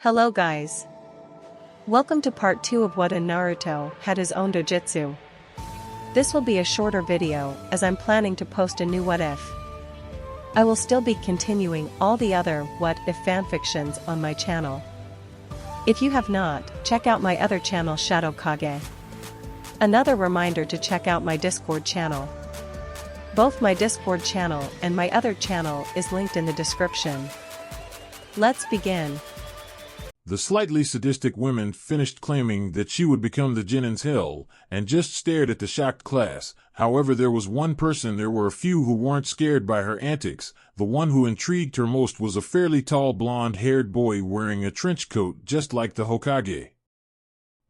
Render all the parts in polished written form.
Hello guys. Welcome to part 2 of what in Naruto had his own dojutsu. This will be a shorter video as I'm planning to post a new what if. I will still be continuing all the other what if fanfictions on my channel. If you have not, check out my other channel Shadow Kage. Another reminder to check out my Discord channel. Both my Discord channel and my other channel is linked in the description. Let's begin. The slightly sadistic woman finished claiming that she would become the Genin's hell, and just stared at the shocked class. However, there was one person, there were a few who weren't scared by her antics. The one who intrigued her most was a fairly tall blonde-haired boy wearing a trench coat just like the Hokage.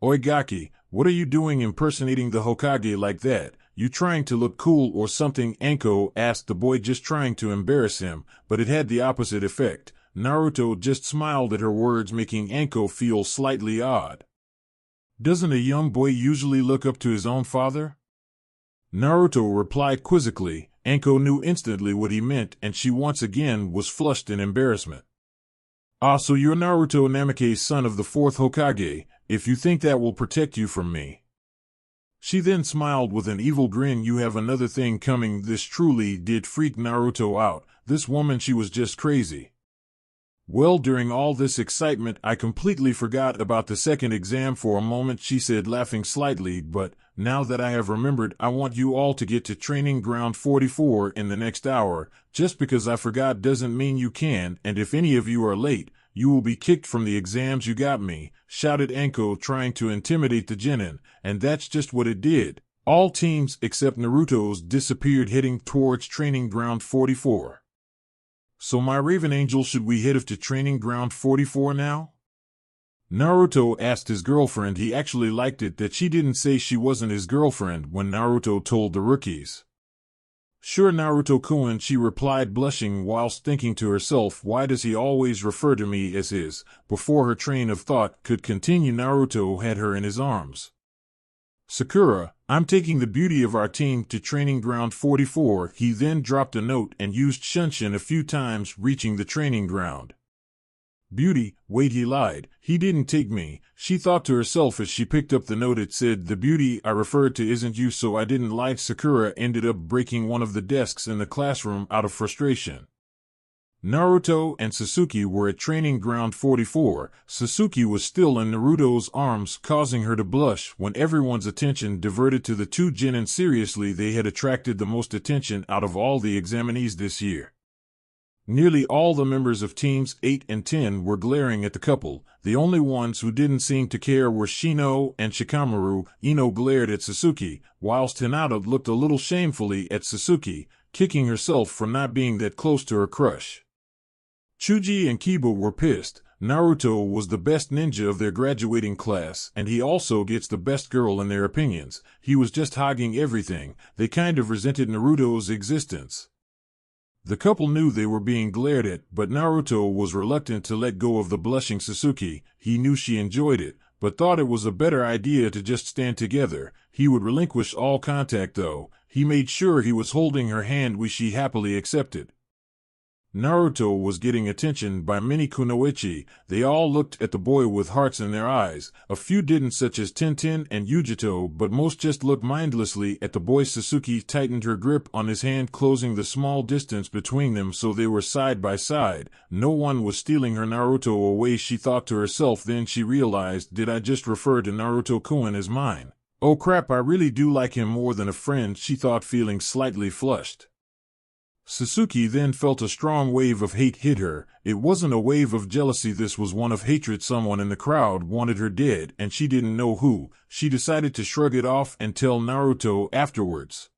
"Oi Gaki, what are you doing impersonating the Hokage like that? You trying to look cool or something?" Anko asked the boy, just trying to embarrass him, but it had the opposite effect. Naruto just smiled at her words, making Anko feel slightly odd. "Doesn't a young boy usually look up to his own father?" Naruto replied quizzically. Anko knew instantly what he meant, and she once again was flushed in embarrassment. "Ah, so you're Naruto Namake's son of the 4th Hokage, if you think that will protect you from me." She then smiled with an evil grin. "You have another thing coming." This truly did freak Naruto out. This woman, she was just crazy. "Well, during all this excitement, I completely forgot about the second exam for a moment," she said, laughing slightly, "but now that I have remembered, I want you all to get to Training Ground 44 in the next hour. Just because I forgot doesn't mean you can, and if any of you are late, you will be kicked from the exams. You got me," shouted Anko, trying to intimidate the Genin, and that's just what it did. All teams except Naruto's disappeared, heading towards Training Ground 44. "So my Raven Angel, should we head off to Training Ground 44 now?" Naruto asked his girlfriend. He actually liked it that she didn't say she wasn't his girlfriend when Naruto told the rookies. "Sure, Naruto-kun," she replied, blushing whilst thinking to herself, "Why does he always refer to me as his?" Before her train of thought could continue, Naruto had her in his arms. "Sakura, I'm taking the beauty of our team to Training Ground 44. He then dropped a note and used Shunshin a few times, reaching the training ground. "Beauty, wait," he lied. "He didn't take me," she thought to herself as she picked up the note. It said, "The beauty I referred to isn't you, so I didn't lie." Sakura ended up breaking one of the desks in the classroom out of frustration. Naruto and Sasuke were at Training Ground 44. Sasuke was still in Naruto's arms, causing her to blush when everyone's attention diverted to the two Genin. Seriously, they had attracted the most attention out of all the examinees this year. Nearly all the members of Teams 8 and 10 were glaring at the couple. The only ones who didn't seem to care were Shino and Shikamaru. Ino glared at Sasuke, whilst Hinata looked a little shamefully at Sasuke, kicking herself for not being that close to her crush. Chuji and Kiba were pissed. Naruto was the best ninja of their graduating class, and he also gets the best girl in their opinions. He was just hogging everything. They kind of resented Naruto's existence. The couple knew they were being glared at, but Naruto was reluctant to let go of the blushing Sasuke. He knew she enjoyed it, but thought it was a better idea to just stand together. He would relinquish all contact though. He made sure he was holding her hand, which she happily accepted. Naruto was getting attention by many kunoichi. They all looked at the boy with hearts in their eyes. A few didn't, such as Tenten and Yujito, but most just looked mindlessly at the boy. Sasuke tightened her grip on his hand, closing the small distance between them so they were side by side. No one was stealing her Naruto away, she thought to herself. Then she realized, did I just refer to Naruto-kun as mine? Oh crap, I really do like him more than a friend, she thought, feeling slightly flushed. Sasuke then felt a strong wave of hate hit her. It wasn't a wave of jealousy, this was one of hatred. Someone in the crowd wanted her dead, and she didn't know who. She decided to shrug it off and tell Naruto afterwards.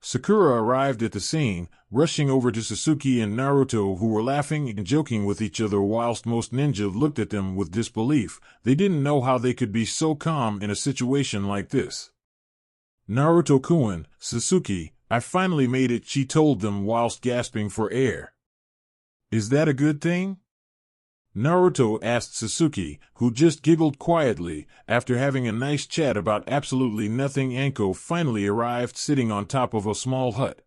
Sakura arrived at the scene, rushing over to Sasuke and Naruto, who were laughing and joking with each other whilst most ninja looked at them with disbelief. They didn't know how they could be so calm in a situation like this. "Naruto-kun, Sasuke, I finally made it," she told them whilst gasping for air. "Is that a good thing?" Naruto asked Sasuke, who just giggled quietly. After having a nice chat about absolutely nothing, Anko finally arrived, sitting on top of a small hut.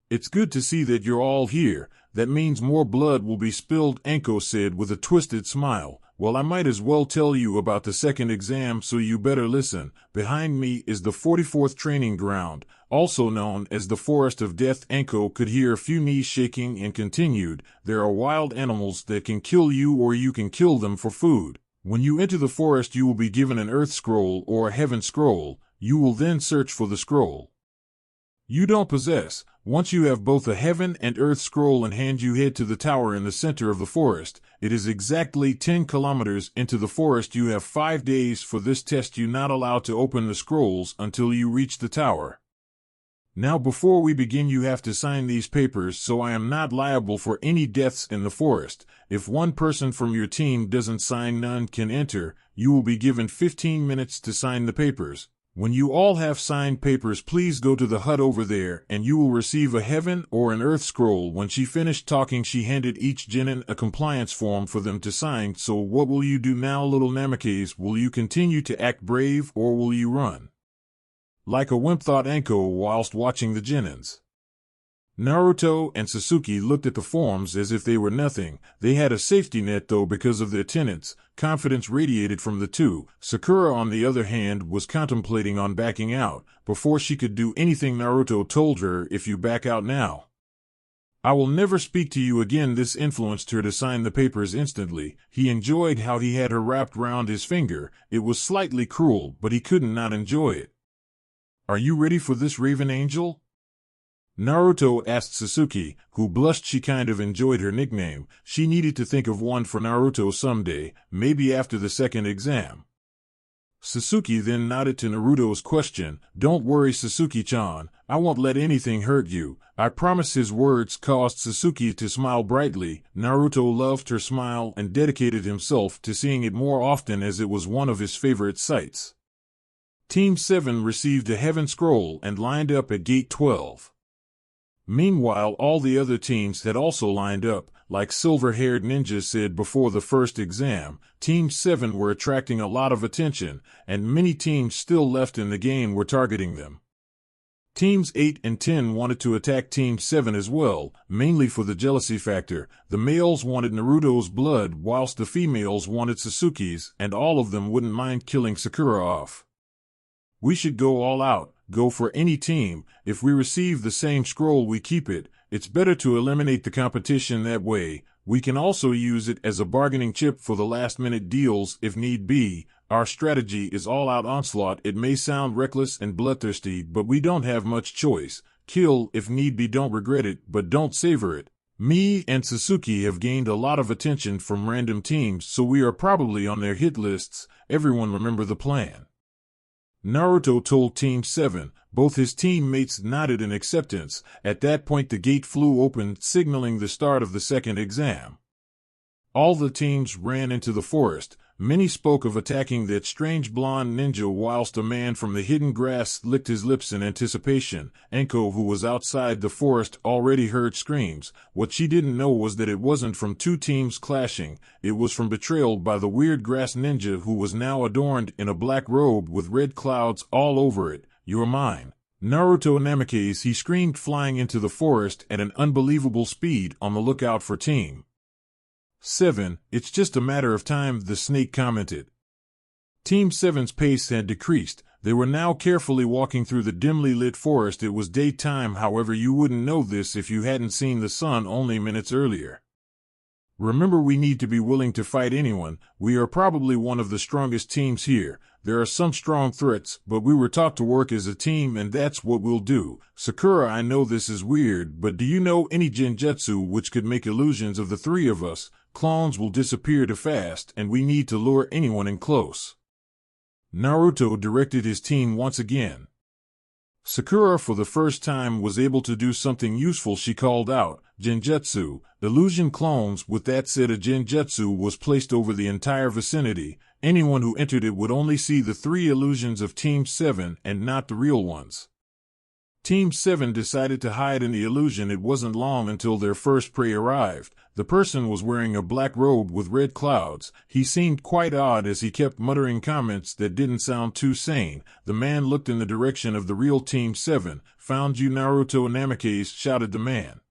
"It's good to see that you're all here." that means more blood will be spilled, Anko said with a twisted smile. Well, I might as well tell you about the second exam, so you better listen. Behind me is the 44th training ground, also known as the Forest of Death. Anko could hear a few knees shaking and continued, there are wild animals that can kill you or you can kill them for food. When you enter the forest you will be given an earth scroll or a heaven scroll. You will then search for the scroll you don't possess. Once you have both a heaven and earth scroll in hand, you head to the tower in the center of the forest. It is exactly 10 kilometers into the forest. You have 5 days for this test. You're not allowed to open the scrolls until you reach the tower. Now before we begin you have to sign these papers so I am not liable for any deaths in the forest. If one person from your team doesn't sign, none can enter. You will be given 15 minutes to sign the papers. When you all have signed papers, please go to the hut over there and you will receive a heaven or an earth scroll. When she finished talking, she handed each genin a compliance form for them to sign. So what will you do now, little Namakes? Will you continue to act brave or will you run like a wimp, thought Anko whilst watching the genins. Naruto and Sasuke looked at the forms as if they were nothing. They had a safety net though because of their tenants. Confidence radiated from the two. Sakura, on the other hand, was contemplating on backing out. Before she could do anything, Naruto told her, if you back out now, I will never speak to you again. This influenced her to sign the papers instantly. He enjoyed how he had her wrapped round his finger. It was slightly cruel, but he couldn't not enjoy it. Are you ready for this, Raven Angel? Naruto asked Sasuke, who blushed. She kind of enjoyed her nickname. She needed to think of one for Naruto someday, maybe after the second exam. Sasuke then nodded to Naruto's question. Don't worry, Sasuke-chan, I won't let anything hurt you, I promise. His words caused Sasuke to smile brightly. Naruto loved her smile and dedicated himself to seeing it more often as it was one of his favorite sights. Team 7 received a heaven scroll and lined up at gate 12. Meanwhile, all the other teams had also lined up. Like silver-haired ninjas said before the first exam, Team 7 were attracting a lot of attention, and many teams still left in the game were targeting them. Teams 8 and 10 wanted to attack Team 7 as well, mainly for the jealousy factor. The males wanted Naruto's blood whilst the females wanted Sasuke's, and all of them wouldn't mind killing Sakura off. We should go all out, go for any team. If we receive the same scroll we keep it. It's better to eliminate the competition that way. We can also use it as a bargaining chip for the last-minute deals if need be. Our strategy is all-out onslaught. It may sound reckless and bloodthirsty, but we don't have much choice. Kill if need be, don't regret it, but don't savor it. Me and Sasuke have gained a lot of attention from random teams, so we are probably on their hit lists. Everyone remember the plan. Naruto told Team 7. Both his teammates nodded in acceptance. At that point the gate flew open, signaling the start of the second exam. All the teams ran into the forest. Many spoke of attacking that strange blonde ninja, whilst a man from the hidden grass licked his lips in anticipation. Anko, who was outside the forest, already heard screams. What she didn't know was that it wasn't from two teams clashing. It was from betrayal by the weird grass ninja, who was now adorned in a black robe with red clouds all over it. You're mine, Naruto Namakes, he screamed, flying into the forest at an unbelievable speed, on the lookout for Team 7. It's just a matter of time, the snake commented. Team 7's pace had decreased. They were now carefully walking through the dimly lit forest. It was daytime, however you wouldn't know this if you hadn't seen the sun only minutes earlier. Remember, we need to be willing to fight anyone. We are probably one of the strongest teams here. There are some strong threats, but we were taught to work as a team, and that's what we'll do. Sakura, I know this is weird, but do you know any genjutsu which could make illusions of the three of us? Clones will disappear too fast, and we need to lure anyone in close. Naruto directed his team once again. Sakura, for the first time, was able to do something useful. She called out, "Genjutsu, illusion clones." With that said, a genjutsu was placed over the entire vicinity. Anyone who entered it would only see the three illusions of Team 7 and not the real ones. Team 7 decided to hide in the illusion. It wasn't long until their first prey arrived. The person was wearing a black robe with red clouds. He seemed quite odd as he kept muttering comments that didn't sound too sane. The man looked in the direction of the real Team 7. "Found you, Naruto Namakes," shouted the man.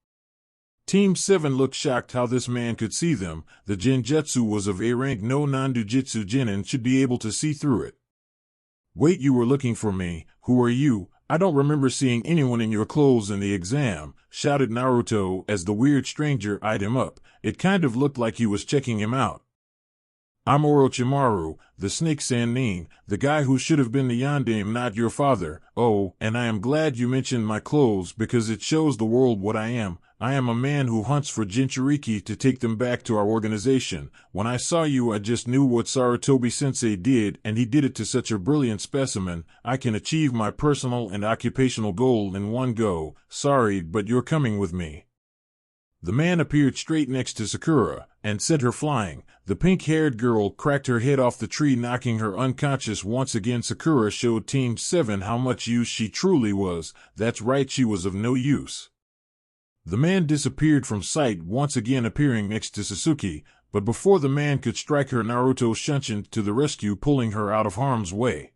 Team 7 looked shocked how this man could see them. The genjutsu was of A rank. No non-dujitsu genin should be able to see through it. Wait, you were looking for me? Who are you? I don't remember seeing anyone in your clothes in the exam, shouted Naruto as the weird stranger eyed him up. It kind of looked like he was checking him out. I'm Orochimaru, the snake Sannin, the guy who should have been the Yondaime, not your father. Oh, and I am glad you mentioned my clothes because it shows the world what I am. I am a man who hunts for Jinchuriki to take them back to our organization. When I saw you, I just knew what Sarutobi-sensei did, and he did it to such a brilliant specimen. I can achieve my personal and occupational goal in one go. Sorry, but you're coming with me. The man appeared straight next to Sakura and sent her flying. The pink-haired girl cracked her head off the tree, knocking her unconscious. Once again, Sakura showed Team 7 how much use she truly was. That's right, she was of no use. The man disappeared from sight, once again appearing next to Sasuke, but before the man could strike her, Naruto shunshined to the rescue, pulling her out of harm's way.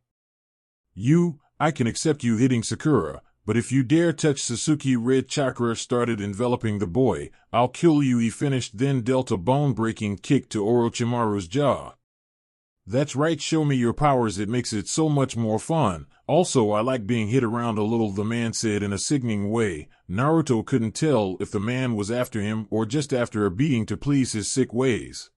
I can accept you hitting Sakura, but if you dare touch Sasuke, red chakra started enveloping the boy. I'll kill you, he finished, then dealt a bone-breaking kick to Orochimaru's jaw. That's right, show me your powers, it makes it so much more fun. Also, I like being hit around a little, the man said in a sickening way. Naruto couldn't tell if the man was after him or just after a beating to please his sick ways.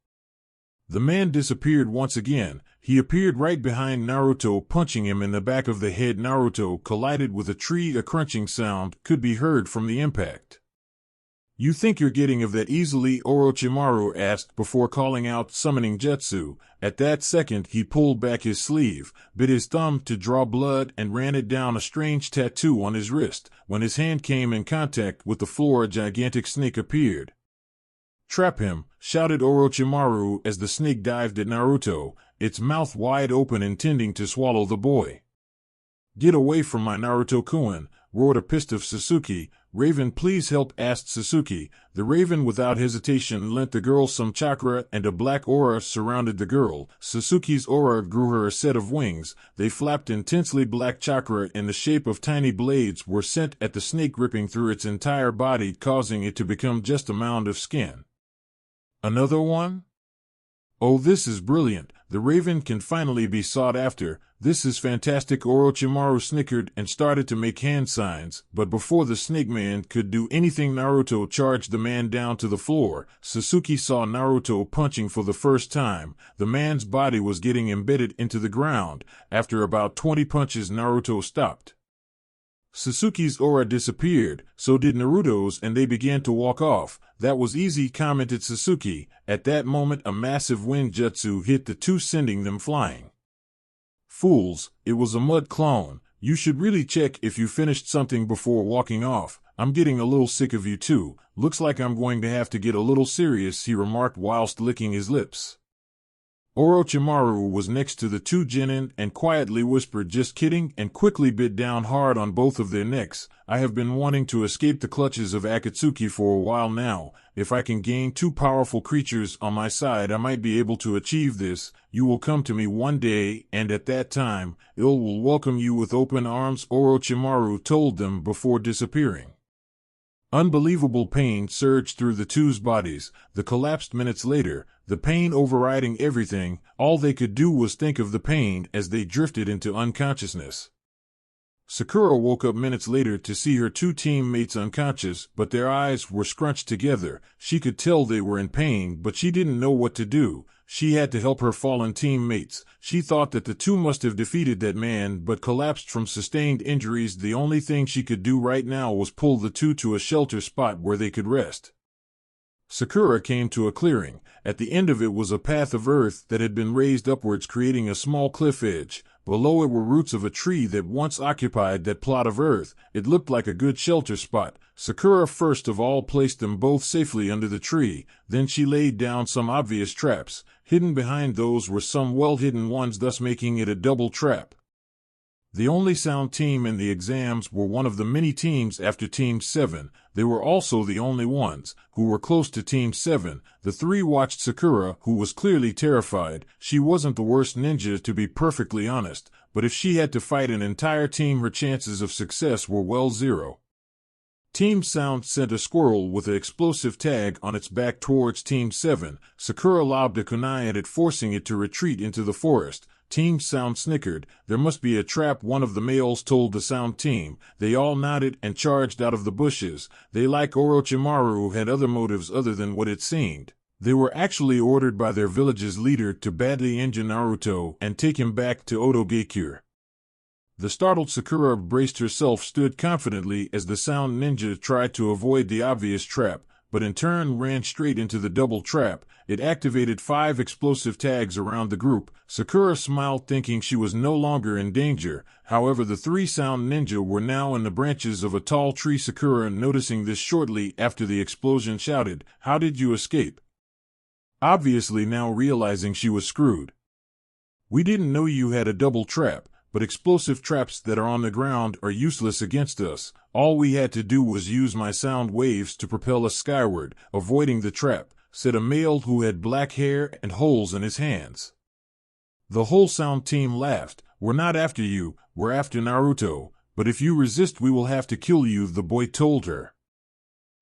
The man disappeared once again. He appeared right behind Naruto, punching him in the back of the head. Naruto collided with a tree. A crunching sound could be heard from the impact. You think you're getting of that easily? Orochimaru asked before calling out summoning jutsu. At that second, he pulled back his sleeve, bit his thumb to draw blood, and ran it down a strange tattoo on his wrist. When his hand came in contact with the floor, a gigantic snake appeared. Trap him, shouted Orochimaru as the snake dived at Naruto, its mouth wide open, intending to swallow the boy. Get away from my Naruto-kun, roared a pissed off Sasuke. Raven, please help, asked Sasuke. The Raven without hesitation lent the girl some chakra, and a black aura surrounded the girl. Sasuke's aura grew her a set of wings. They flapped intensely. Black chakra in the shape of tiny blades were sent at the snake, ripping through its entire body, causing it to become just a mound of skin. Another one? Oh, this is brilliant. The Raven can finally be sought after. This is fantastic. Orochimaru snickered and started to make hand signs, but before the snake man could do anything, Naruto charged the man down to the floor. Sasuke saw Naruto punching for the first time. The man's body was getting embedded into the ground. After about 20 punches, Naruto stopped. Sasuke's aura disappeared, so did Naruto's, and they began to walk off. That was easy, commented Sasuke. At that moment, a massive wind jutsu hit the two, sending them flying. Fools, it was a mud clone. You should really check if you finished something before walking off. I'm getting a little sick of you too. Looks like I'm going to have to get a little serious, he remarked whilst licking his lips. Orochimaru was next to the two genin and quietly whispered, just kidding, and quickly bit down hard on both of their necks. I have been wanting to escape the clutches of Akatsuki for a while now. If I can gain two powerful creatures on my side, I might be able to achieve this. You will come to me one day, and at that time, I will welcome you with open arms, Orochimaru told them before disappearing. Unbelievable pain surged through the two's bodies. They collapsed minutes later, the pain overriding everything. All they could do was think of the pain as they drifted into unconsciousness. Sakura woke up minutes later to see her two teammates unconscious, but their eyes were scrunched together. She could tell they were in pain, but she didn't know what to do. She had to help her fallen teammates. She thought that the two must have defeated that man, but collapsed from sustained injuries. The only thing she could do right now was pull the two to a shelter spot where they could rest. Sakura came to a clearing. At the end of it was a path of earth that had been raised upwards, creating a small cliff edge. Below it were roots of a tree that once occupied that plot of earth. It looked like a good shelter spot. Sakura first of all placed them both safely under the tree. Then she laid down some obvious traps. Hidden behind those were some well-hidden ones, thus making it a double trap. The only sound team in the exams were one of the many teams after Team 7. They were also the only ones who were close to Team 7. The three watched Sakura, who was clearly terrified. She wasn't the worst ninja, to be perfectly honest, but if she had to fight an entire team, her chances of success were well zero. Team Sound sent a squirrel with an explosive tag on its back towards Team 7. Sakura lobbed a kunai at it, forcing it to retreat into the forest. Team Sound snickered. There must be a trap, one of the males told the Sound team. They all nodded and charged out of the bushes. They, like Orochimaru, had other motives other than what it seemed. They were actually ordered by their village's leader to badly injure Naruto and take him back to Otogekyure. The startled Sakura braced herself, stood confidently as the Sound ninja tried to avoid the obvious trap, but in turn ran straight into the double trap. It activated 5 explosive tags around the group. Sakura smiled, thinking she was no longer in danger. However, the 3 Sound ninja were now in the branches of a tall tree. Sakura, noticing this shortly after the explosion, shouted, "How did you escape?" Obviously now realizing she was screwed. "We didn't know you had a double trap, but explosive traps that are on the ground are useless against us. All we had to do was use my sound waves to propel us skyward, avoiding the trap," said a male who had black hair and holes in his hands. The whole Sound team laughed. "We're not after you, we're after Naruto, but if you resist we will have to kill you," the boy told her.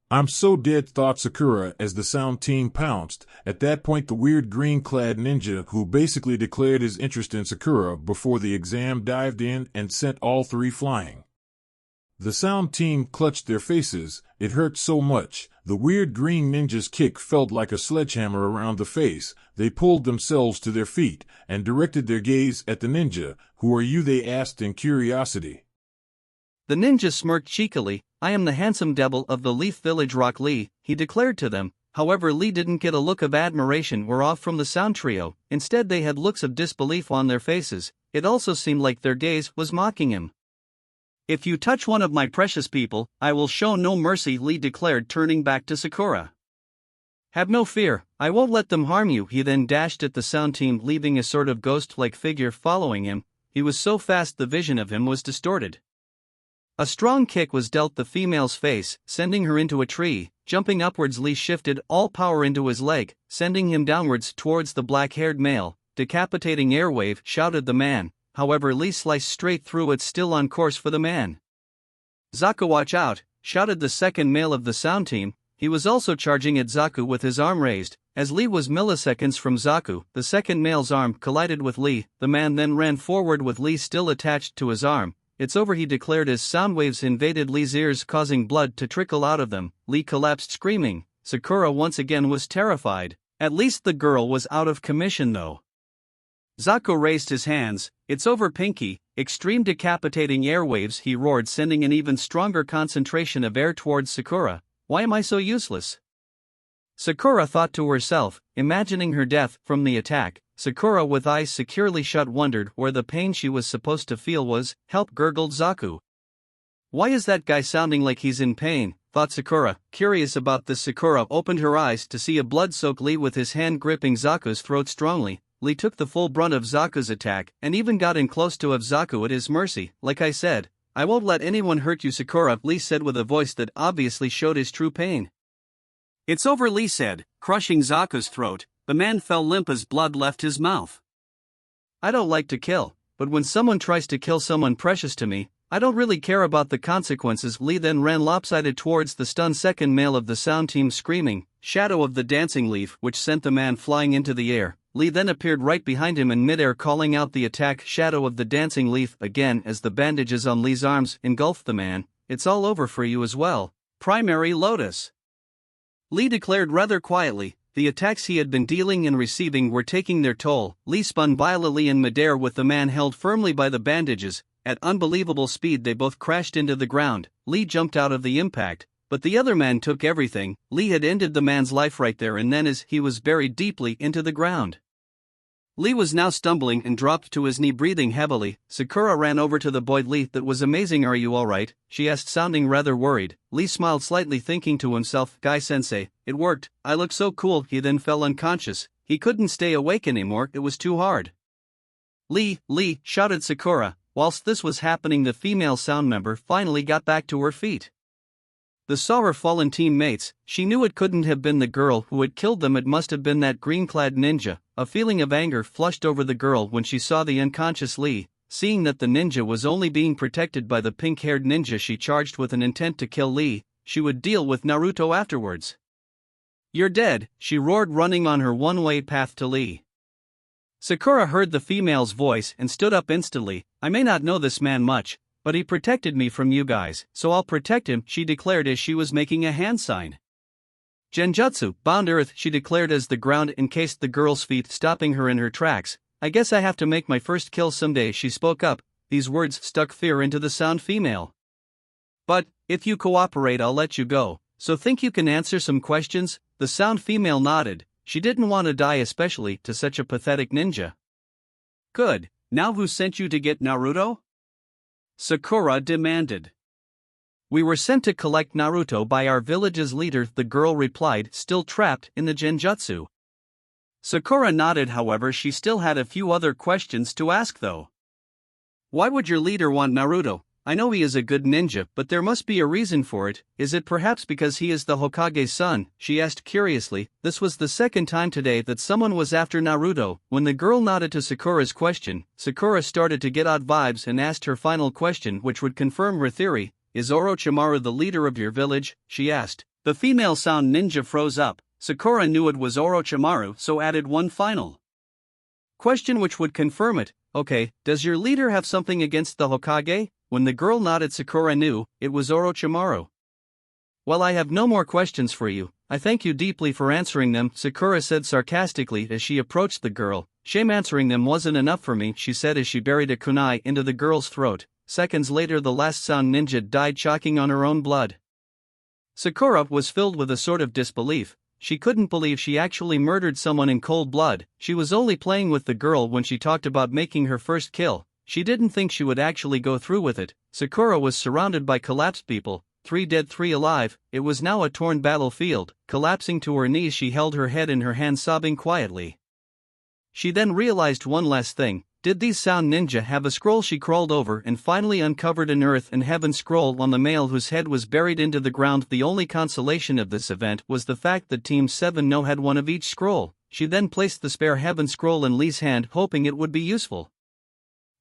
"I'm so dead," thought Sakura as the Sound team pounced. At that point, the weird green-clad ninja who basically declared his interest in Sakura before the exam dived in and sent all 3 flying. The Sound team clutched their faces. It hurt so much. The weird green ninja's kick felt like a sledgehammer around the face. They pulled themselves to their feet and directed their gaze at the ninja. "Who are you?" they asked in curiosity. The ninja smirked cheekily. "I am the handsome devil of the Leaf Village, Rock Lee," he declared to them. However, Lee didn't get a look of admiration or awe from the Sound trio. Instead, they had looks of disbelief on their faces. It also seemed like their gaze was mocking him. "If you touch one of my precious people, I will show no mercy," Lee declared, turning back to Sakura. "Have no fear, I won't let them harm you." He then dashed at the Sound team, leaving a sort of ghost-like figure following him. He was so fast the vision of him was distorted. A strong kick was dealt the female's face, sending her into a tree. Jumping upwards, Lee shifted all power into his leg, sending him downwards towards the black-haired male. "Decapitating airwave," shouted the man. However, Lee sliced straight through it, still on course for the man. "Zaku, watch out," shouted the second male of the Sound team. He was also charging at Zaku with his arm raised. As Lee was milliseconds from Zaku, the second male's arm collided with Lee. The man then ran forward with Lee still attached to his arm. "It's over," he declared as sound waves invaded Lee's ears, causing blood to trickle out of them. Lee collapsed screaming. Sakura once again was terrified. At least the girl was out of commission though. Zaku raised his hands. "It's over, Pinky." "Extreme decapitating airwaves," he roared, sending an even stronger concentration of air towards Sakura. "Why am I so useless?" Sakura thought to herself, imagining her death from the attack. Sakura, with eyes securely shut, wondered where the pain she was supposed to feel was. "Help," gurgled Zaku. "Why is that guy sounding like he's in pain?" thought Sakura. Curious about this, Sakura opened her eyes to see a blood-soaked Lee with his hand gripping Zaku's throat strongly. Lee took the full brunt of Zaku's attack and even got in close to have Zaku at his mercy. "Like I said, I won't let anyone hurt you, Sakura," Lee said with a voice that obviously showed his true pain. "It's over," Lee said, crushing Zaku's throat. The man fell limp as blood left his mouth. "I don't like to kill, but when someone tries to kill someone precious to me, I don't really care about the consequences." Lee then ran lopsided towards the stunned second male of the Sound team, screaming, "Shadow of the Dancing Leaf," which sent the man flying into the air. Lee then appeared right behind him in midair, calling out the attack, "Shadow of the Dancing Leaf," again as the bandages on Lee's arms engulfed the man. "It's all over for you as well, Primary Lotus," Lee declared rather quietly. The attacks he had been dealing and receiving were taking their toll. Lee spun violently in midair with the man held firmly by the bandages. At unbelievable speed they both crashed into the ground. Lee jumped out of the impact, but the other man took everything. Lee had ended the man's life right there and then as he was buried deeply into the ground. Lee was now stumbling and dropped to his knee, breathing heavily. Sakura ran over to the boy. "Lee, that was amazing. Are you alright?" she asked, sounding rather worried. Lee smiled slightly, thinking to himself, "Guy-sensei, it worked. I look so cool." He then fell unconscious. He couldn't stay awake anymore, it was too hard. "Lee, Lee," shouted Sakura. Whilst this was happening, the female Sound member finally got back to her feet. The saw her fallen teammates. She knew it couldn't have been the girl who had killed them. It must have been that green-clad ninja. A feeling of anger flushed over the girl when she saw the unconscious Lee. Seeing that the ninja was only being protected by the pink-haired ninja, she charged with an intent to kill Lee. she would deal with Naruto afterwards. "You're dead," she roared, running on her one-way path to Lee. Sakura heard the female's voice and stood up instantly. "I may not know this man much, but he protected me from you guys, so I'll protect him," she declared as she was making a hand sign. "Genjutsu, bound earth," she declared as the ground encased the girl's feet, stopping her in her tracks. "I guess I have to make my first kill someday," she spoke up. These words stuck fear into the sound female. "But, if you cooperate, I'll let you go, so think you can answer some questions?" The sound female nodded. She didn't want to die, especially to such a pathetic ninja. "Good, now who sent you to get Naruto?" Sakura demanded. "We were sent to collect Naruto by our village's leader," the girl replied, still trapped in the genjutsu. Sakura nodded. However, she still had a few other questions to ask though. "Why would your leader want Naruto? I know he is a good ninja, but there must be a reason for it. Is it perhaps because he is the Hokage's son?" she asked curiously. This was the second time today that someone was after Naruto. When the girl nodded to Sakura's question, Sakura started to get odd vibes and asked her final question, which would confirm her theory. "Is Orochimaru the leader of your village?" she asked. The female sound ninja froze up. Sakura knew it was Orochimaru, so added one final question which would confirm it. "Okay, does your leader have something against the Hokage?" When the girl nodded, Sakura knew it was Orochimaru. "Well, I have no more questions for you. I thank you deeply for answering them," Sakura said sarcastically as she approached the girl. "Shame answering them wasn't enough for me," she said as she buried a kunai into the girl's throat. Seconds later, the last sound ninja died, choking on her own blood. Sakura was filled with a sort of disbelief. She couldn't believe she actually murdered someone in cold blood. She was only playing with the girl when she talked about making her first kill. She didn't think she would actually go through with it. Sakura was surrounded by collapsed people, 3 dead, 3 alive. It was now a torn battlefield. Collapsing to her knees, she held her head in her hands, sobbing quietly. She then realized one last thing. Did these sound ninja have a scroll? She crawled over and finally uncovered an earth and heaven scroll on the male whose head was buried into the ground. The only consolation of this event was the fact that Team 7 no had one of each scroll. She then placed the spare heaven scroll in Lee's hand, hoping it would be useful.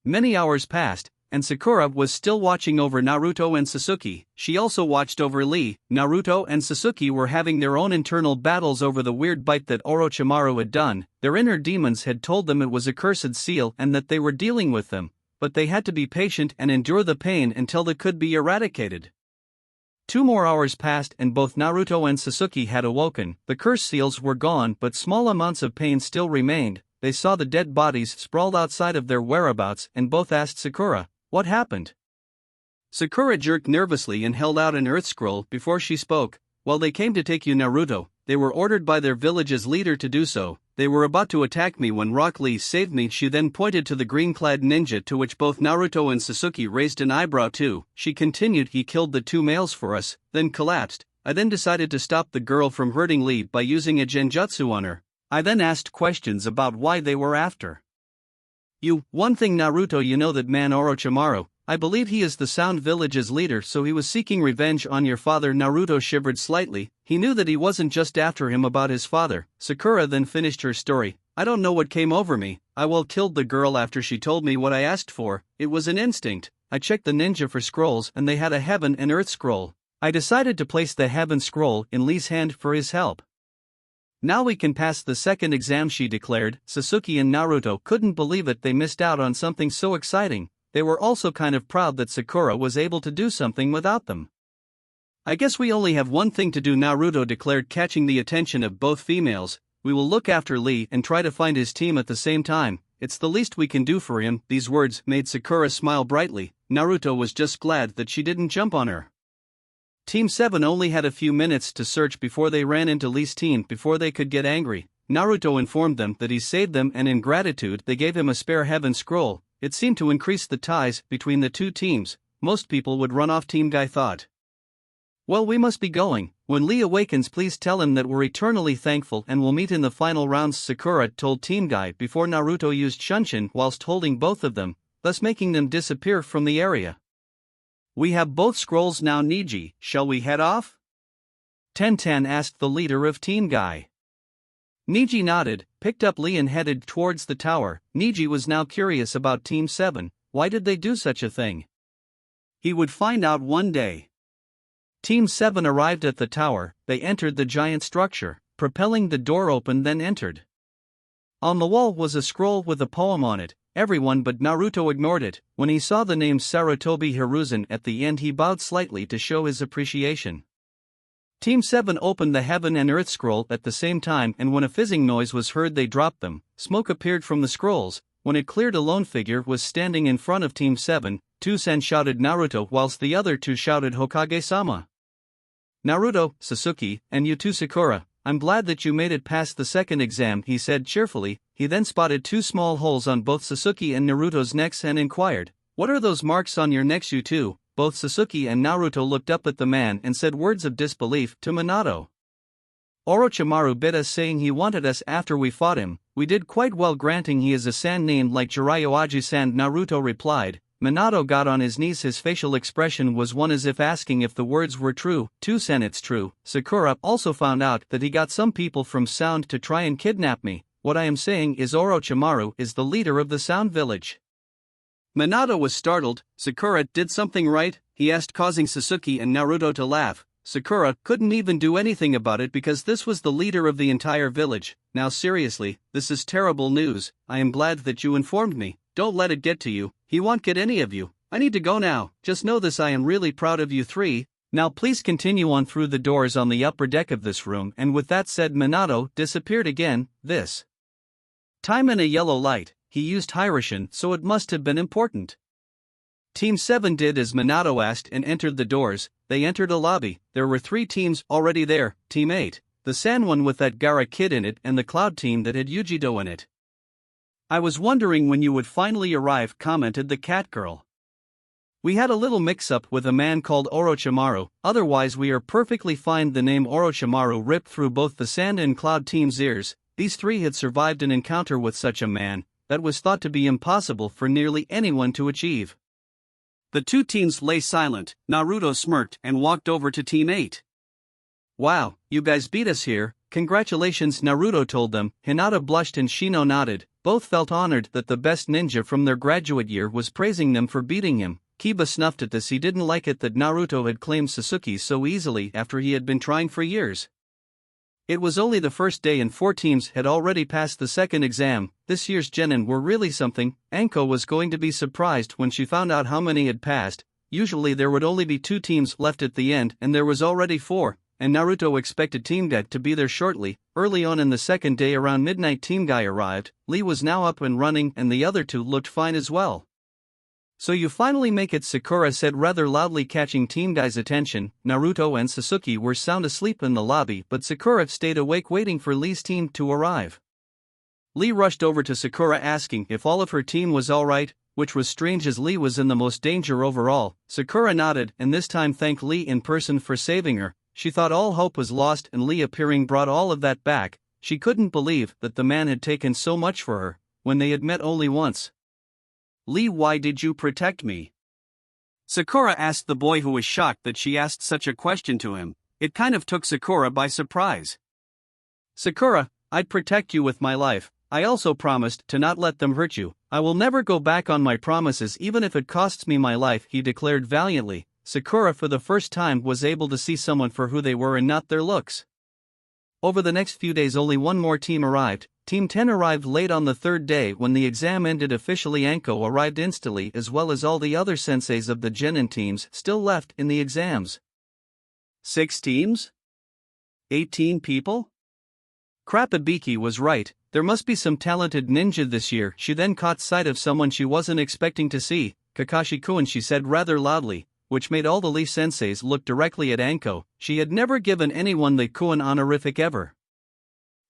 Many hours passed, and Sakura was still watching over Naruto and Sasuke. She also watched over Lee. Naruto and Sasuke were having their own internal battles over the weird bite that Orochimaru had done. Their inner demons had told them it was a cursed seal and that they were dealing with them, but they had to be patient and endure the pain until it could be eradicated. 2 more hours passed and both Naruto and Sasuke had awoken. The cursed seals were gone, but small amounts of pain still remained. They saw the dead bodies sprawled outside of their whereabouts and both asked Sakura, "What happened?" Sakura jerked nervously and held out an earth scroll before she spoke. "Well, they came to take you, Naruto. They were ordered by their village's leader to do so. They were about to attack me when Rock Lee saved me." She then pointed to the green-clad ninja, to which both Naruto and Sasuke raised an eyebrow too. She continued, "He killed the 2 males for us, then collapsed. I then decided to stop the girl from hurting Lee by using a genjutsu on her. I then asked questions about why they were after you. One thing, Naruto, you know that man Orochimaru, I believe he is the Sound Village's leader, so he was seeking revenge on your father." Naruto shivered slightly. He knew that he wasn't just after him about his father. Sakura then finished her story. "I don't know what came over me. I killed the girl after she told me what I asked for. It was an instinct. I checked the ninja for scrolls and they had a heaven and earth scroll. I decided to place the heaven scroll in Lee's hand for his help. Now we can pass the second exam," she declared. Sasuke and Naruto couldn't believe it. They missed out on something so exciting. They were also kind of proud that Sakura was able to do something without them. "I guess we only have one thing to do," Naruto declared, catching the attention of both females. "We will look after Lee and try to find his team at the same time. It's the least we can do for him." These words made Sakura smile brightly. Naruto was just glad that she didn't jump on her. Team 7 only had a few minutes to search before they ran into Lee's team. Before they could get angry, Naruto informed them that he saved them, and in gratitude they gave him a spare heaven scroll. It seemed to increase the ties between the 2 teams. Most people would run off. Team Guy thought, "Well, we must be going. When Lee awakens, please tell him that we're eternally thankful and we'll meet in the final rounds," Sakura told Team Guy before Naruto used Shunshin whilst holding both of them, thus making them disappear from the area. "We have both scrolls now, Niji. Shall we head off?" Tenten asked the leader of Team Guy. Niji nodded, picked up Lee and headed towards the tower. Niji was now curious about Team 7. Why did they do such a thing? He would find out one day. Team 7 arrived at the tower. They entered the giant structure, propelling the door open, then entered. On the wall was a scroll with a poem on it. Everyone but Naruto ignored it. When he saw the name Sarutobi Hiruzen at the end, he bowed slightly to show his appreciation. Team 7 opened the Heaven and Earth scroll at the same time, and when a fizzing noise was heard, they dropped them. Smoke appeared from the scrolls. When it cleared, a lone figure was standing in front of Team 7. Two-sen shouted Naruto, whilst the other two shouted Hokage-sama. Naruto, Sasuke, and you too, Sakura, I'm glad that you made it past the second exam, he said cheerfully. He then spotted two small holes on both Sasuke and Naruto's necks and inquired, "What are those marks on your necks, you two?" Both Sasuke and Naruto looked up at the man and said words of disbelief to Minato. "Orochimaru bit us, saying he wanted us after we fought him. We did quite well, granting he is a san named like Jiraiya Aju-san," Naruto replied. Minato got on his knees. His facial expression was one as if asking if the words were true. "Two-sen, it's true. Sakura also found out that he got some people from Sound to try and kidnap me. What I am saying is Orochimaru is the leader of the Sound village." Minato was startled. "Sakura did something right?" he asked, causing Sasuke and Naruto to laugh. Sakura couldn't even do anything about it because this was the leader of the entire village. "Now seriously, this is terrible news. I am glad that you informed me. Don't let it get to you. He won't get any of you. I need to go now. Just know this, I am really proud of you three. Now please continue on through the doors on the upper deck of this room." And with that said, Minato disappeared again, this time in a yellow light. He used Hiraishin, so it must have been important. Team 7 did as Minato asked and entered the doors. They entered a lobby. There were 3 teams already there. Team 8, the San one with that Gaara kid in it, and the Cloud team that had Yujido in it. "I was wondering when you would finally arrive," commented the cat girl. "We had a little mix-up with a man called Orochimaru, otherwise we are perfectly fine." The name Orochimaru ripped through both the Sand and Cloud team's ears. These 3 had survived an encounter with such a man that was thought to be impossible for nearly anyone to achieve. The 2 teams lay silent. Naruto smirked and walked over to Team 8. "Wow, you guys beat us here. Congratulations," Naruto told them. Hinata blushed and Shino nodded. Both felt honored that the best ninja from their graduate year was praising them for beating him. Kiba snuffed at this. He didn't like it that Naruto had claimed Sasuke so easily after he had been trying for years. It was only the first day and 4 teams had already passed the second exam. This year's genin were really something. Anko was going to be surprised when she found out how many had passed. Usually there would only be 2 teams left at the end, and there was already 4, and Naruto expected Team Guy to be there shortly. Early on in the second day around midnight, Team Guy arrived. Lee was now up and running and the other 2 looked fine as well. "So you finally make it," Sakura said rather loudly, catching Team Guy's attention. Naruto and Sasuke were sound asleep in the lobby, but Sakura stayed awake waiting for Lee's team to arrive. Lee rushed over to Sakura asking if all of her team was alright, which was strange as Lee was in the most danger overall. Sakura nodded and this time thanked Lee in person for saving her. She thought all hope was lost, and Lee appearing brought all of that back. She couldn't believe that the man had taken so much for her, when they had met only once. "Lee, why did you protect me?" Sakura asked the boy, who was shocked that she asked such a question to him. It kind of took Sakura by surprise. "Sakura, I'd protect you with my life. I also promised to not let them hurt you. I will never go back on my promises even if it costs me my life," he declared valiantly. Sakura for the first time was able to see someone for who they were and not their looks. Over the next few days only one more team arrived. Team 10 arrived late on the 3rd day. When the exam ended officially, Anko arrived instantly, as well as all the other senseis of the genin teams still left in the exams. 6 teams? 18 people? Krapabiki was right, there must be some talented ninja this year. She then caught sight of someone she wasn't expecting to see. "Kakashi-kun," she said rather loudly, which made all the Leaf senseis look directly at Anko. She had never given anyone the Kun honorific ever.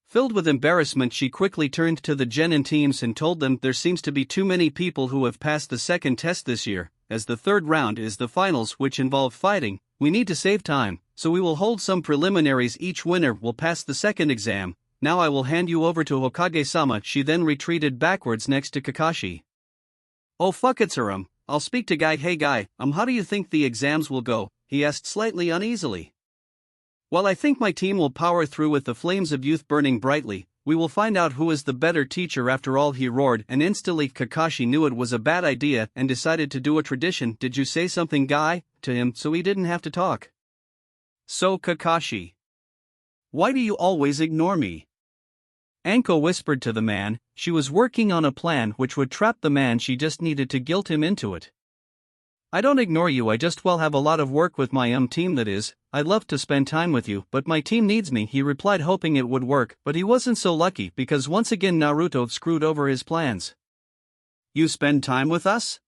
Filled with embarrassment, she quickly turned to the genin teams and told them there seems to be too many people who have passed the second test this year. As the 3rd round is the finals, which involve fighting, we need to save time, so we will hold some preliminaries. Each winner will pass the second exam. Now I will hand you over to Hokage-sama. She then retreated backwards next to Kakashi. "Oh fuck it, sir, I'll speak to Guy." "Hey Guy, how do you think the exams will go?" he asked slightly uneasily. "Well, I think my team will power through with the flames of youth burning brightly. We will find out who is the better teacher after all," he roared, and instantly Kakashi knew it was a bad idea and decided to do a tradition. "Did you say something, Guy?" to him, so he didn't have to talk. So Kakashi, why do you always ignore me? Anko whispered to the man. She was working on a plan which would trap the man. She just needed to guilt him into it. I don't ignore you, I just have a lot of work with my team, that is, I'd love to spend time with you, but my team needs me, he replied, hoping it would work, but he wasn't so lucky because once again Naruto screwed over his plans. You spend time with us?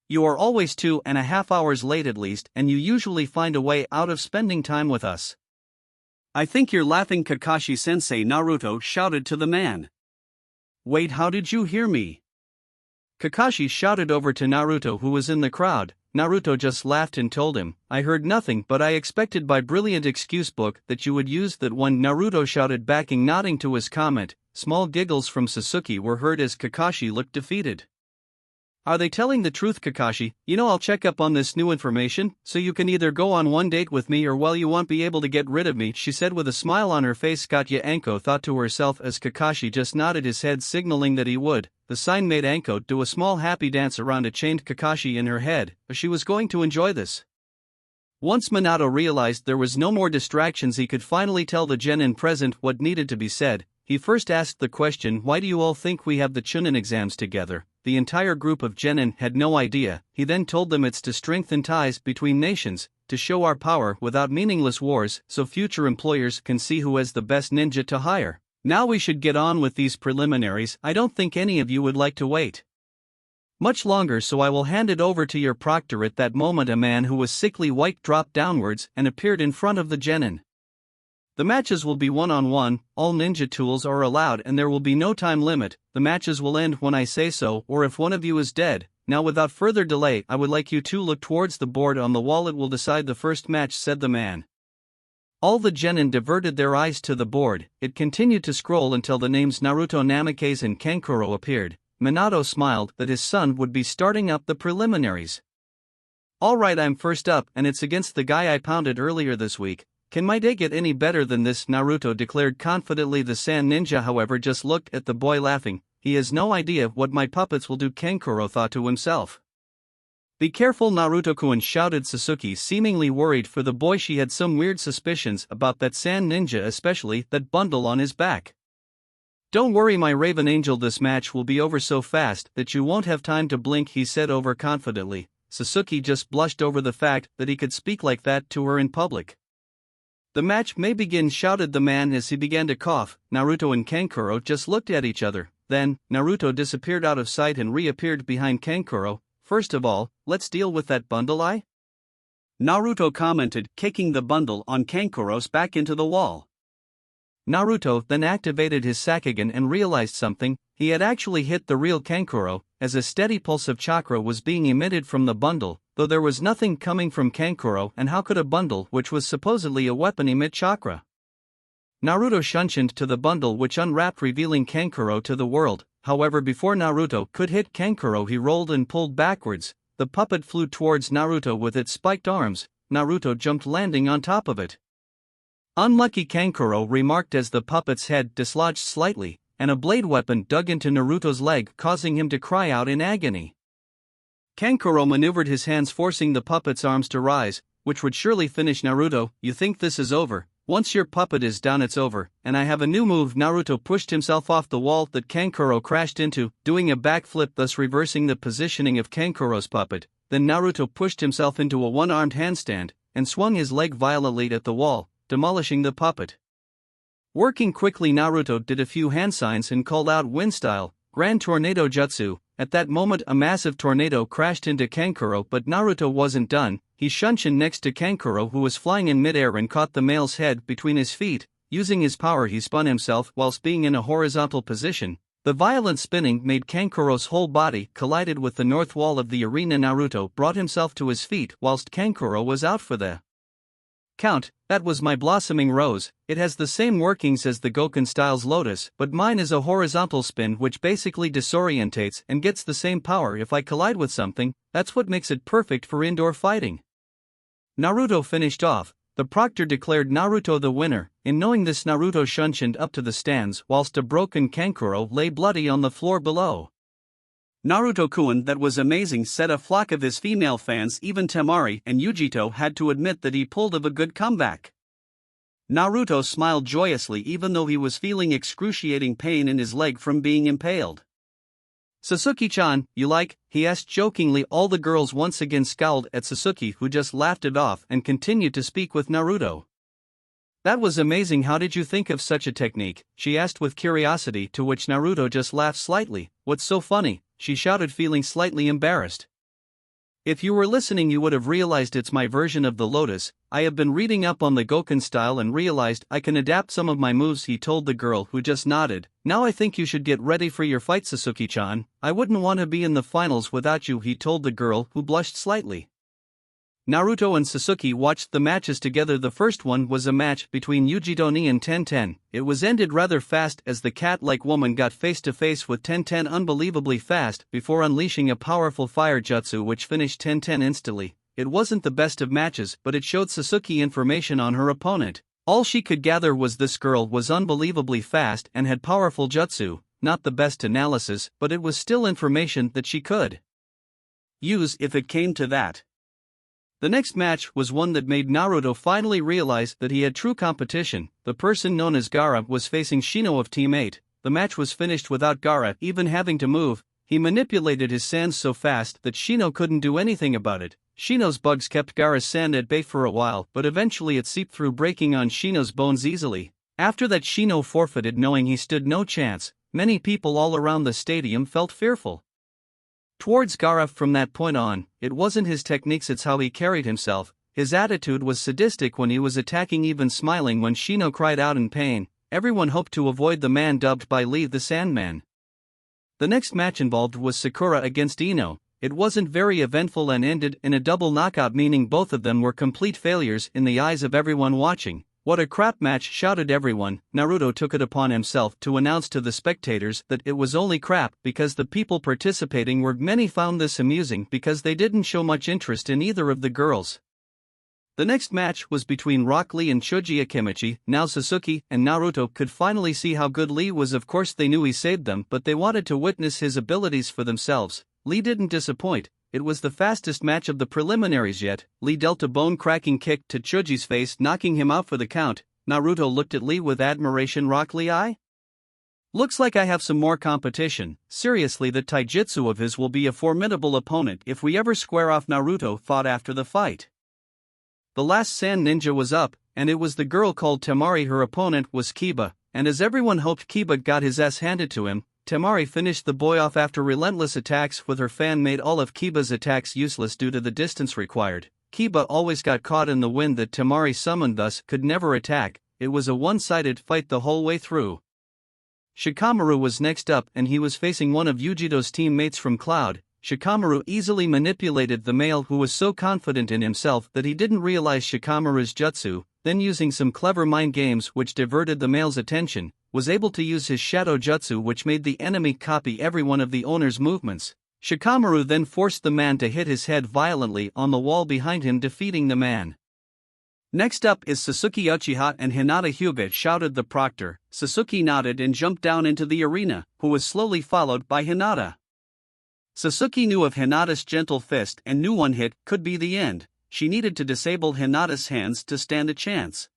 You are always 2.5 hours late at least, and you usually find a way out of spending time with us. I think you're laughing, Kakashi-sensei, Naruto shouted to the man. Wait, how did you hear me? Kakashi shouted over to Naruto, who was in the crowd. Naruto just laughed and told him, I heard nothing, but I expected by brilliant excuse book that you would use that one. Naruto shouted back, nodding to his comment. Small giggles from Sasuke were heard as Kakashi looked defeated. Are they telling the truth, Kakashi? I'll check up on this new information, so you can either go on one date with me or you won't be able to get rid of me, she said with a smile on her face. Katya Anko thought to herself as Kakashi just nodded his head signaling that he would. The sign made Anko do a small happy dance around a chained Kakashi in her head, but she was going to enjoy this. Once Minato realized there was no more distractions, he could finally tell the genin present what needed to be said. He first asked the question, why do you all think we have the Chunin exams together? The entire group of genin had no idea. He then told them it's to strengthen ties between nations, to show our power without meaningless wars, so future employers can see who has the best ninja to hire. Now we should get on with these preliminaries. I don't think any of you would like to wait much longer, so I will hand it over to your proctor. At that moment a man who was sickly white dropped downwards and appeared in front of the genin. The matches will be one-on-one, all ninja tools are allowed and there will be no time limit. The matches will end when I say so or if one of you is dead. Now without further delay I would like you to look towards the board on the wall, it will decide the first match, said the man. All the genin diverted their eyes to the board. It continued to scroll until the names Naruto, Namikaze and Kankuro appeared. Minato smiled that his son would be starting up the preliminaries. Alright, I'm first up and it's against the guy I pounded earlier this week. Can my day get any better than this? Naruto declared confidently. The sand ninja however just looked at the boy laughing. He has no idea what my puppets will do, Kankuro thought to himself. Be careful, Naruto-kun, shouted Sasuke, seemingly worried for the boy. She had some weird suspicions about that sand ninja, especially that bundle on his back. Don't worry my Raven Angel, this match will be over so fast that you won't have time to blink, he said overconfidently. Sasuke just blushed over the fact that he could speak like that to her in public. The match may begin, shouted the man as he began to cough. Naruto and Kankuro just looked at each other. Then, Naruto disappeared out of sight and reappeared behind Kankuro. First of all, let's deal with that bundle, Naruto commented, kicking the bundle on Kankuro's back into the wall. Naruto then activated his Sharingan and realized something. He had actually hit the real Kankuro, as a steady pulse of chakra was being emitted from the bundle, though there was nothing coming from Kankuro. And how could a bundle which was supposedly a weapon emit chakra? Naruto shunshined to the bundle which unwrapped, revealing Kankuro to the world. However, before Naruto could hit Kankuro, he rolled and pulled backwards. The puppet flew towards Naruto with its spiked arms. Naruto jumped, landing on top of it. Unlucky, Kankuro remarked as the puppet's head dislodged slightly, and a blade weapon dug into Naruto's leg, causing him to cry out in agony. Kankuro maneuvered his hands, forcing the puppet's arms to rise, which would surely finish Naruto. You think this is over? Once your puppet is down, it's over, and I have a new move. Naruto pushed himself off the wall that Kankuro crashed into, doing a backflip, thus reversing the positioning of Kankuro's puppet. Then Naruto pushed himself into a one-armed handstand, and swung his leg violently at the wall, demolishing the puppet. Working quickly, Naruto did a few hand signs and called out wind style, Grand Tornado Jutsu. At that moment a massive tornado crashed into Kankuro, but Naruto wasn't done. He shunshined next to Kankuro, who was flying in midair, and caught the male's head between his feet. Using his power he spun himself whilst being in a horizontal position. The violent spinning made Kankuro's whole body collided with the north wall of the arena. Naruto brought himself to his feet whilst Kankuro was out for the count. That was my blossoming rose. It has the same workings as the Goken style's lotus, but mine is a horizontal spin which basically disorientates and gets the same power if I collide with something. That's what makes it perfect for indoor fighting. Naruto finished off. The proctor declared Naruto the winner. In knowing this, Naruto shunshined up to the stands whilst a broken Kankuro lay bloody on the floor below. Naruto-kun, that was amazing, said a flock of his female fans. Even Temari and Yujito had to admit that he pulled off a good comeback. Naruto smiled joyously even though he was feeling excruciating pain in his leg from being impaled. Sasuke-chan, you like? He asked jokingly. All the girls once again scowled at Sasuke, who just laughed it off and continued to speak with Naruto. That was amazing. How did you think of such a technique? She asked with curiosity, to which Naruto just laughed slightly. What's so funny? She shouted, feeling slightly embarrassed. If you were listening, you would have realized it's my version of the lotus. I have been reading up on the Goken style and realized I can adapt some of my moves, he told the girl, who just nodded. Now I think you should get ready for your fight, Sasuke-chan. I wouldn't want to be in the finals without you, he told the girl, who blushed slightly. Naruto and Sasuke watched the matches together. The first one was a match between Yujito and Tenten. It was ended rather fast as the cat-like woman got face-to-face with Tenten unbelievably fast before unleashing a powerful fire jutsu which finished Tenten instantly. It wasn't the best of matches, but it showed Sasuke information on her opponent. All she could gather was this girl was unbelievably fast and had powerful jutsu. Not the best analysis, but it was still information that she could use if it came to that. The next match was one that made Naruto finally realize that he had true competition. The person known as Gaara was facing Shino of Team 8. The match was finished without Gaara even having to move. He manipulated his sands so fast that Shino couldn't do anything about it. Shino's bugs kept Gaara's sand at bay for a while, but eventually it seeped through, breaking on Shino's bones easily. After that, Shino forfeited, knowing he stood no chance. Many people all around the stadium felt fearful towards Gaara from that point on. It wasn't his techniques, it's how he carried himself. His attitude was sadistic when he was attacking, even smiling when Shino cried out in pain. Everyone hoped to avoid the man dubbed by Lee the Sandman. The next match involved was Sakura against Ino. It wasn't very eventful and ended in a double knockout, meaning both of them were complete failures in the eyes of everyone watching. What a crap match, shouted everyone. Naruto took it upon himself to announce to the spectators that it was only crap because the people participating were many found this amusing because they didn't show much interest in either of the girls. The next match was between Rock Lee and Choji Akimichi. Now Sasuke and Naruto could finally see how good Lee was. Of course they knew he saved them, but they wanted to witness his abilities for themselves. Lee didn't disappoint. It was the fastest match of the preliminaries yet. Lee dealt a bone-cracking kick to Choji's face, knocking him out for the count. Naruto looked at Lee with admiration. Rock Lee, looks like I have some more competition. Seriously, that taijutsu of his will be a formidable opponent if we ever square off, Naruto thought after the fight. The last sand ninja was up, and it was the girl called Temari. Her opponent was Kiba, and as everyone hoped, Kiba got his ass handed to him. Temari finished the boy off after relentless attacks with her fan made all of Kiba's attacks useless due to the distance required. Kiba always got caught in the wind that Temari summoned, thus could never attack. It was a one-sided fight the whole way through. Shikamaru was next up, and he was facing one of Yujito's teammates from Cloud. Shikamaru easily manipulated the male, who was so confident in himself that he didn't realize Shikamaru's jutsu, then using some clever mind games which diverted the male's attention, was able to use his shadow jutsu, which made the enemy copy every one of the owner's movements. Shikamaru then forced the man to hit his head violently on the wall behind him, defeating the man. Next up is Sasuke Uchiha and Hinata Hyuga, shouted the proctor. Sasuke nodded and jumped down into the arena, who was slowly followed by Hinata. Sasuke knew of Hinata's gentle fist and knew one hit could be the end. She needed to disable Hinata's hands to stand a chance.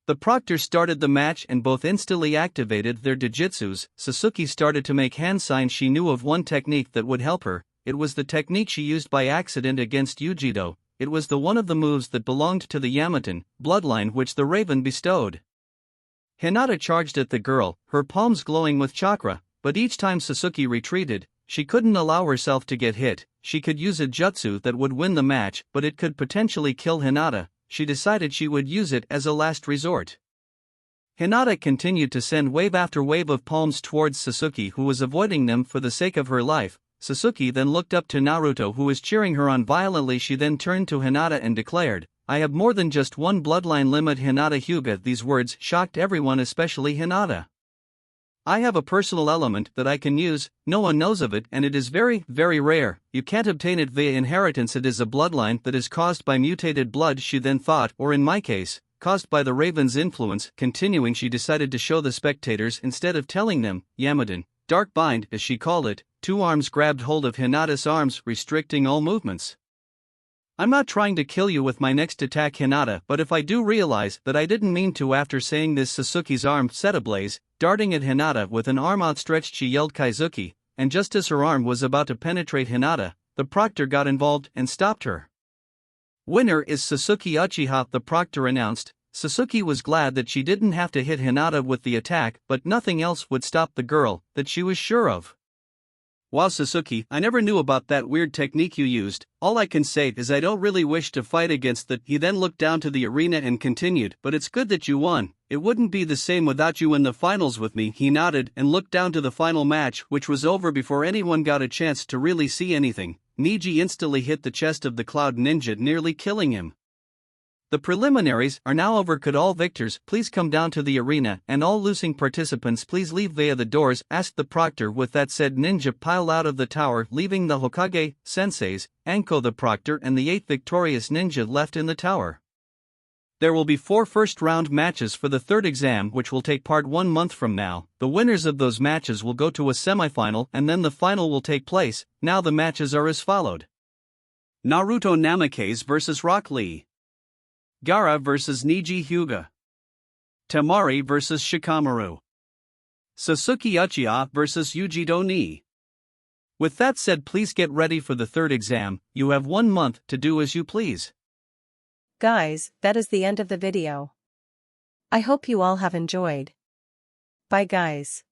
The proctor started the match and both instantly activated their dojutsus. Sasuke started to make hand signs. She knew of one technique that would help her. It was the technique she used by accident against Yujito. It was the one of the moves that belonged to the Yamaton bloodline which the Raven bestowed. Hinata charged at the girl, her palms glowing with chakra, but each time Sasuke retreated, she couldn't allow herself to get hit. She could use a jutsu that would win the match, but it could potentially kill Hinata. She decided she would use it as a last resort. Hinata continued to send wave after wave of palms towards Sasuke, who was avoiding them for the sake of her life. Sasuke then looked up to Naruto, who was cheering her on violently. She then turned to Hinata and declared, "I have more than just one bloodline limit." Hinata Hyuga. These words shocked everyone, especially Hinata. "I have a personal element that I can use, no one knows of it, and it is very, very rare. You can't obtain it via inheritance. It is a bloodline that is caused by mutated blood," she then thought, or in my case, caused by the Raven's influence. Continuing, she decided to show the spectators instead of telling them. Yamaton, Dark Bind as she called it, two arms grabbed hold of Hinata's arms, restricting all movements. I'm not trying to kill you with my next attack, Hinata, but if I do realize that I didn't mean to. After saying this, Sasuke's arm set ablaze, darting at Hinata with an arm outstretched. She yelled Kaizuki, and just as her arm was about to penetrate Hinata, the proctor got involved and stopped her. Winner is Sasuke Uchiha, the proctor announced. Sasuke was glad that she didn't have to hit Hinata with the attack, but nothing else would stop the girl, that she was sure of. Wow, Sasuke, I never knew about that weird technique you used. All I can say is I don't really wish to fight against that. He then looked down to the arena and continued, but it's good that you won. It wouldn't be the same without you in the finals with me. He nodded and looked down to the final match, which was over before anyone got a chance to really see anything. Neji instantly hit the chest of the Cloud Ninja, nearly killing him. The preliminaries are now over. Could all victors please come down to the arena, and all losing participants please leave via the doors, asked the proctor. With that said, Ninja piled out of the tower, leaving the Hokage, senseis, Anko the proctor and the 8th victorious ninja left in the tower. There will be 4 first-round matches for the 3rd exam, which will take part 1 month from now. The winners of those matches will go to a semifinal, and then the final will take place. Now the matches are as followed. Naruto Namikaze vs Rock Lee. Gaara vs Neji Hyuga. Temari vs Shikamaru. Sasuke Uchiha vs Yuji Ni. With that said, please get ready for the 3rd exam. You have 1 month to do as you please. Guys, that is the end of the video. I hope you all have enjoyed. Bye guys.